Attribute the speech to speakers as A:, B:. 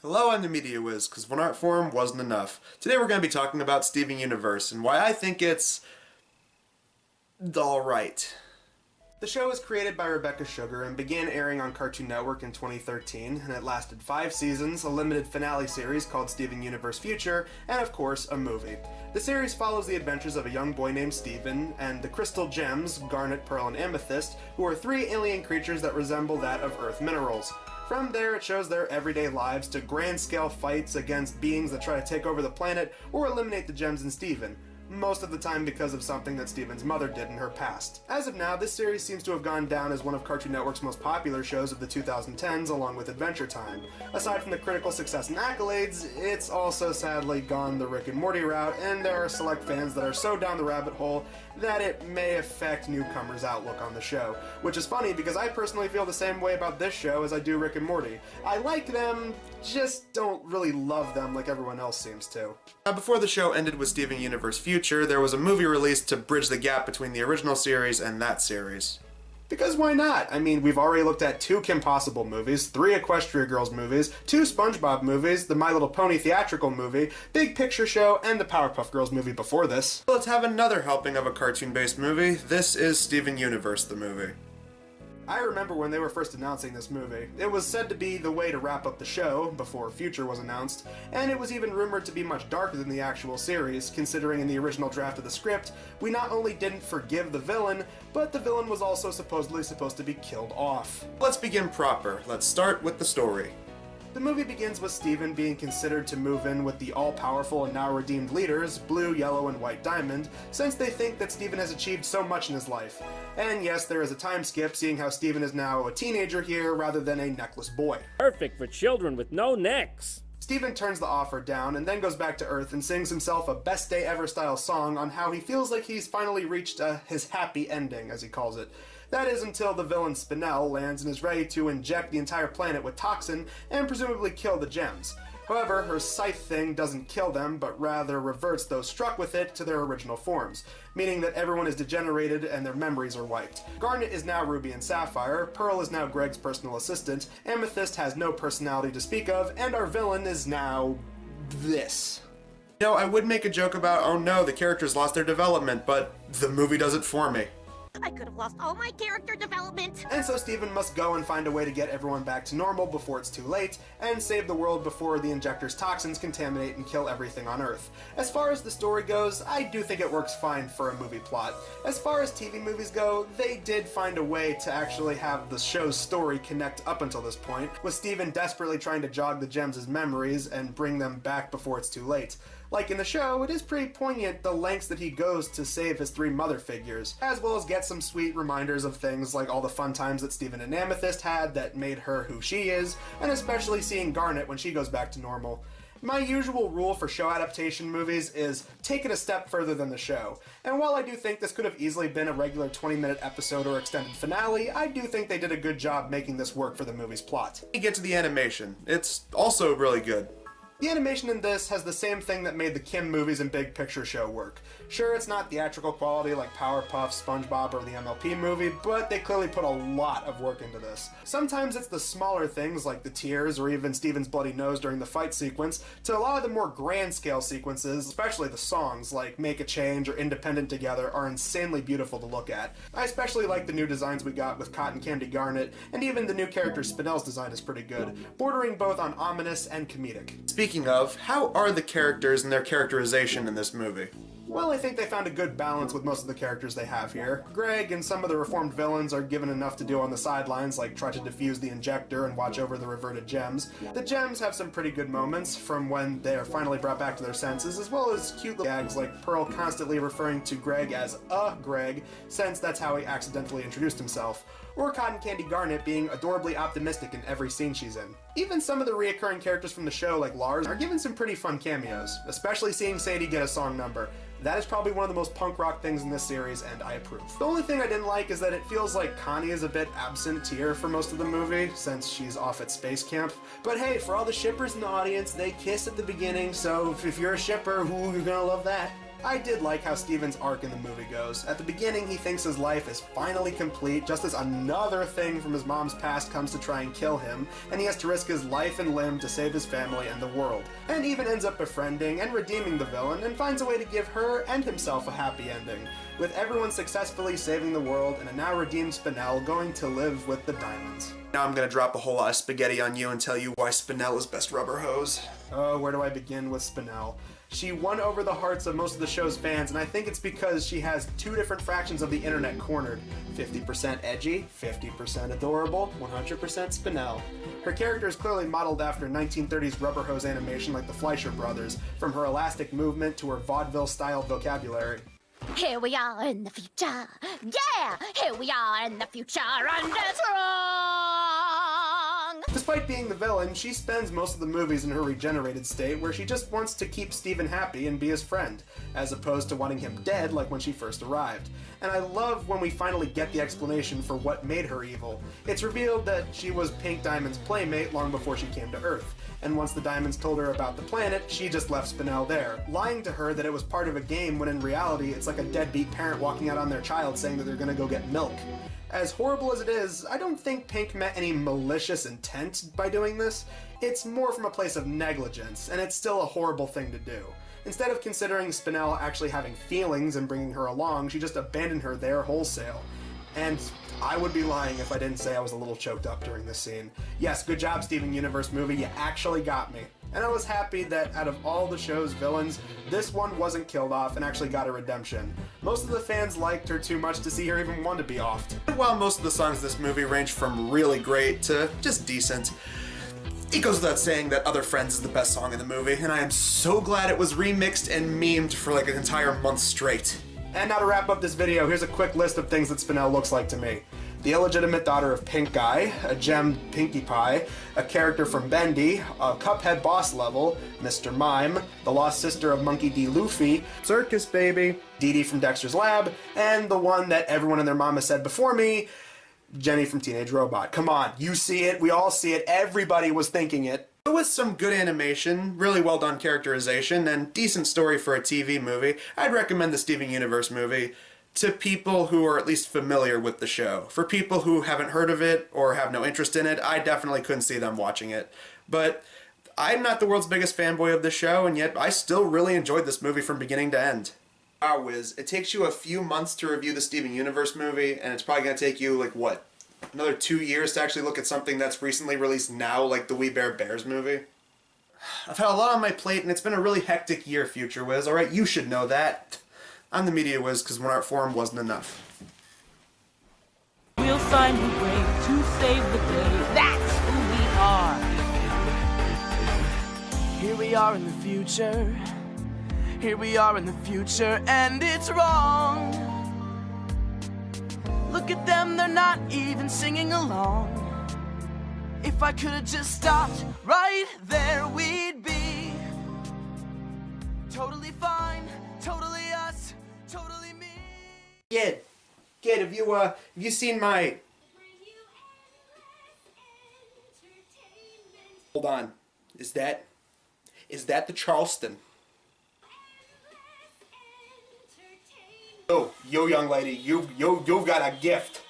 A: Hello, I'm the Media Wiz, because one art form wasn't enough. Today we're going to be talking about Steven Universe, and why I think it's alright. The show was created by Rebecca Sugar and began airing on Cartoon Network in 2013, and it lasted 5 seasons, a limited finale series called Steven Universe Future, and of course, a movie. The series follows the adventures of a young boy named Steven and the crystal gems, Garnet, Pearl, and Amethyst, who are 3 alien creatures that resemble that of Earth minerals. From there, it shows their everyday lives to grand-scale fights against beings that try to take over the planet or eliminate the gems in Steven. Most of the time because of something that Steven's mother did in her past. As of now, this series seems to have gone down as one of Cartoon Network's most popular shows of the 2010s, along with Adventure Time. Aside from the critical success and accolades, it's also sadly gone the Rick and Morty route, and there are select fans that are so down the rabbit hole that it may affect newcomers' outlook on the show. Which is funny because I personally feel the same way about this show as I do Rick and Morty. I like them, just don't really love them like everyone else seems to. Now, before the show ended with Steven Universe Future, there was a movie released to bridge the gap between the original series and that series. Because why not? I mean, we've already looked at 2 Kim Possible movies, 3 Equestria Girls movies, 2 SpongeBob movies, the My Little Pony theatrical movie, Big Picture Show, and the Powerpuff Girls movie before this. Let's have another helping of a cartoon-based movie. This is Steven Universe, the movie. I remember when they were first announcing this movie. It was said to be the way to wrap up the show, before Future was announced, and it was even rumored to be much darker than the actual series, considering in the original draft of the script, we not only didn't forgive the villain, but the villain was also supposedly supposed to be killed off. Let's begin proper. Let's start with the story. The movie begins with Steven being considered to move in with the all-powerful and now-redeemed leaders, Blue, Yellow, and White Diamond, since they think that Steven has achieved so much in his life. And yes, there is a time skip, seeing how Steven is now a teenager here rather than a necklace boy.
B: Perfect for children with no necks.
A: Steven turns the offer down and then goes back to Earth and sings himself a best day ever style song on how he feels like he's finally reached his happy ending, as he calls it. That is until the villain Spinel lands and is ready to inject the entire planet with toxin and presumably kill the gems. However, her scythe thing doesn't kill them, but rather reverts those struck with it to their original forms, meaning that everyone is degenerated and their memories are wiped. Garnet is now Ruby and Sapphire, Pearl is now Greg's personal assistant, Amethyst has no personality to speak of, and our villain is now this. You know, I would make a joke about, oh no, the characters lost their development, but the movie does it for me.
C: I could have lost all my character development.
A: And so Steven must go and find a way to get everyone back to normal before it's too late, and save the world before the injector's toxins contaminate and kill everything on Earth. As far as the story goes, I do think it works fine for a movie plot. As far as TV movies go, they did find a way to actually have the show's story connect up until this point, with Steven desperately trying to jog the gems' memories and bring them back before it's too late. Like in the show, it is pretty poignant the lengths that he goes to save his 3 mother figures, as well as get some sweet reminders of things like all the fun times that Steven and Amethyst had that made her who she is, and especially seeing Garnet when she goes back to normal. My usual rule for show adaptation movies is take it a step further than the show, and while I do think this could have easily been a regular 20-minute episode or extended finale, I do think they did a good job making this work for the movie's plot. We get to the animation. It's also really good. The animation in this has the same thing that made the Kim movies and Big Picture Show work. Sure, it's not theatrical quality like Powerpuff, SpongeBob, or the MLP movie, but they clearly put a lot of work into this. Sometimes it's the smaller things like the tears or even Steven's bloody nose during the fight sequence, to a lot of the more grand scale sequences, especially the songs like Make a Change or Independent Together, are insanely beautiful to look at. I especially like the new designs we got with Cotton Candy Garnet, and even the new character Spinel's design is pretty good, bordering both on ominous and comedic. Speaking of, how are the characters and their characterization in this movie? Well, I think they found a good balance with most of the characters they have here. Greg and some of the reformed villains are given enough to do on the sidelines, like try to defuse the injector and watch over the reverted gems. The gems have some pretty good moments, from when they are finally brought back to their senses, as well as cute little gags like Pearl constantly referring to Greg as a Greg, since that's how he accidentally introduced himself, or Cotton Candy Garnet being adorably optimistic in every scene she's in. Even some of the reoccurring characters from the show, like Lars, are given some pretty fun cameos, especially seeing Sadie get a song number. That is probably one of the most punk rock things in this series, and I approve. The only thing I didn't like is that it feels like Connie is a bit absent here for most of the movie, since she's off at space camp. But hey, for all the shippers in the audience, they kiss at the beginning, so if you're a shipper, you're gonna love that. I did like how Steven's arc in the movie goes. At the beginning, he thinks his life is finally complete, just as another thing from his mom's past comes to try and kill him, and he has to risk his life and limb to save his family and the world. And even ends up befriending and redeeming the villain, and finds a way to give her and himself a happy ending, with everyone successfully saving the world and a now redeemed Spinel going to live with the diamonds. Now I'm gonna drop a whole lot of spaghetti on you and tell you why Spinel is best rubber hose. Oh, where do I begin with Spinel? She won over the hearts of most of the show's fans, and I think it's because she has two different fractions of the internet cornered. 50% edgy, 50% adorable, 100% Spinel. Her character is clearly modeled after 1930s rubber hose animation like the Fleischer Brothers, from her elastic movement to her vaudeville-style vocabulary.
C: Here we are in the future. Yeah! Here we are in the future, and it's wrong!
A: Despite being the villain, she spends most of the movies in her regenerated state where she just wants to keep Steven happy and be his friend, as opposed to wanting him dead like when she first arrived. And I love when we finally get the explanation for what made her evil. It's revealed that she was Pink Diamond's playmate long before she came to Earth, and once the Diamonds told her about the planet, she just left Spinel there, lying to her that it was part of a game when in reality it's like a deadbeat parent walking out on their child saying that they're gonna go get milk. As horrible as it is, I don't think Pink meant any malicious intent by doing this. It's more from a place of negligence, and it's still a horrible thing to do. Instead of considering Spinel actually having feelings and bringing her along, she just abandoned her there wholesale. And I would be lying if I didn't say I was a little choked up during this scene. Yes, good job, Steven Universe movie, you actually got me. And I was happy that out of all the show's villains, this one wasn't killed off and actually got a redemption. Most of the fans liked her too much to see her even want to be offed. While most of the songs in this movie range from really great to just decent, it goes without saying that Other Friends is the best song in the movie, and I am so glad it was remixed and memed for like an entire month straight. And now to wrap up this video, here's a quick list of things that Spinel looks like to me. The illegitimate daughter of Pink Guy, a gemmed Pinkie Pie, a character from Bendy, a Cuphead boss level, Mr. Mime, the lost sister of Monkey D. Luffy, Circus Baby, Dee Dee from Dexter's Lab, and the one that everyone and their mama said before me, Jenny from Teenage Robot. Come on, you see it, we all see it, everybody was thinking it. With some good animation, really well done characterization, and decent story for a TV movie, I'd recommend the Steven Universe movie to people who are at least familiar with the show. For people who haven't heard of it or have no interest in it, I definitely couldn't see them watching it. But I'm not the world's biggest fanboy of the show, and yet I still really enjoyed this movie from beginning to end. Wow, Wiz, it takes you a few months to review the Steven Universe movie, and it's probably going to take you, like, what, another 2 years to actually look at something that's recently released now, like the We Bare Bears movie? I've had a lot on my plate, and it's been a really hectic year, Future Wiz. Alright, you should know that. I'm the Media Wiz, because one art form wasn't enough.
D: We'll find a way to save the day. That's who we are. Here we are in the future. Here we are in the future, and it's wrong. Look at them, they're not even singing along. If I could have just stopped right there, we'd be totally fine, totally us, totally me.
A: Kid, have you seen my... Hold on, is that the Charleston? Oh, yo young lady, you've got a gift.